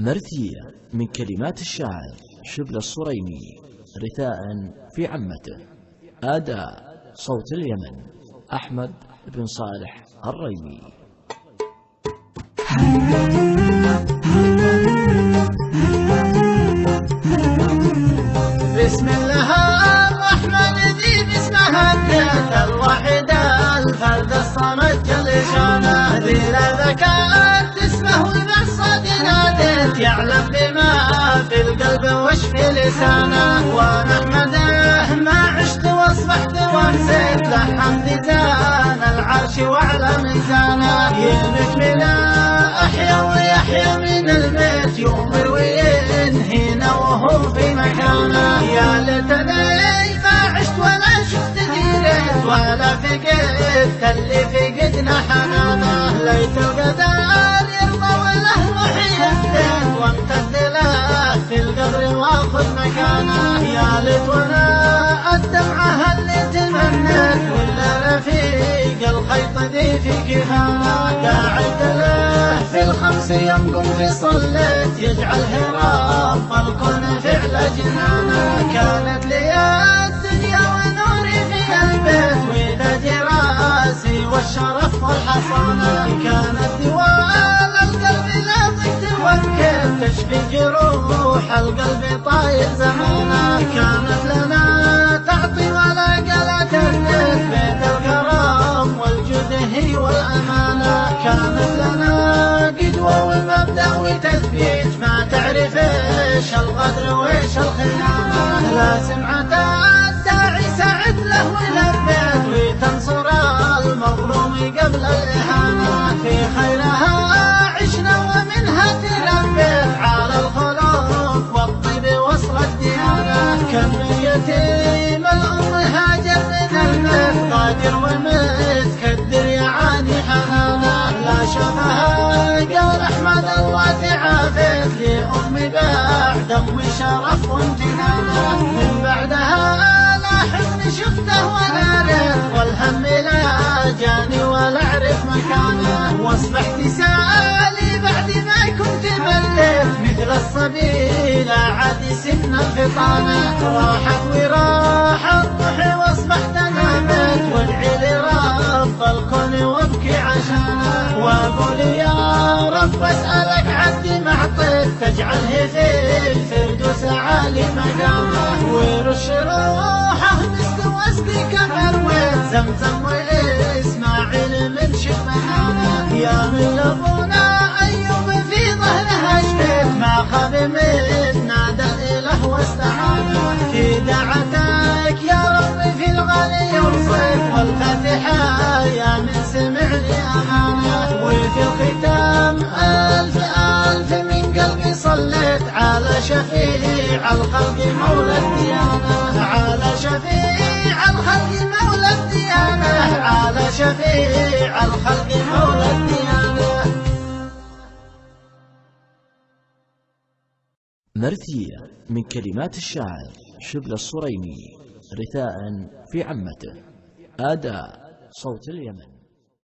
مرثية من كلمات الشاعر شبل الصريمي، رثاء في عمته. أداء صوت اليمن أحمد بن صالح الريمي. بسم الله الرحمن ذي باسمها الذات الواحدة الفرد الصمد جل شانه ذي لا ذكرت اسمه وبالصد ناديت يعلم بما في القلب وش في لسانه ونحمده ما عشت واصبحت وامسيت له حمد زان العرش وعلى ميزانه يمكمل احيا ويحيا من البيت يؤمر وينهينا وهو في مكانه يا ليتني ما عشت ولا شفت ديرت ولا فقدت اللي فقدنا حنانه ليت القدر يرضى وله روحي يهدت وامتد له في القبر واخذ مكانه يا ليت وانا الدمعه اللي تمنيت ولا رفيق الخيط ذي في كفانه قاعد له في الخمس يوم قمت صليت يجعل رب الكون فعل جنانه كانت لي الدنيا ونوري في البيت وتاج راسي والشرف والحصانه كانت دوال القلب لازم توكل تشفي جروح القلب طاير زمانه كانت لنا تعطي ولا قلت النت بيت الكرم والجود هي والامانه كانت لنا قدوه والمبدا وتثبيت ما تعرف ايش الغدر وايش الخيانه لا سمعت الداعي سعد له ولبيت وتنصر المظلوم قبل الاهانه في خيرها عشنا ومنها تلبيت على الخلق والطيب وصل الديانه كم من يتيم الام هاجر من البيت قادر ومتكدر يعاني حنانه لا شافها قال احمد الله تعافيت لامي بعد امي شرف وامتنانه من بعدها لا حزن شفته ولا ريت والهم لا جاني ولا اعرف مكانه واصبحت سالي بعد ما كنت مليت مثل الصبي لا عاد سن الفطانه راحت وراحت روحي واصبحت نامت وادعي لرب الكون وابكي عشانه واقول يا رب اسالك عبدي ما اعطيت تجعله في الفردوس عالي مقامه ورش روحه مسك واسقي كما رويت زمزم واسماعيل من شبهانه يا من ابونا ايوب في ظهرها شفيت ما خاب من نادى الاله واستعانه في دعتك يا رب في الغالي والصيف والفاتحه يا من سمع لي امانه وفي الختام الف الف من قلبي صليت على شفيع الخلق مولى الديانه على شفيع الخلق مولى الديانه على شفيع الخلق مولى الديانه. مرثية من كلمات الشاعر شبل الصريمي، رثاء في عمته. أداء صوت اليمن.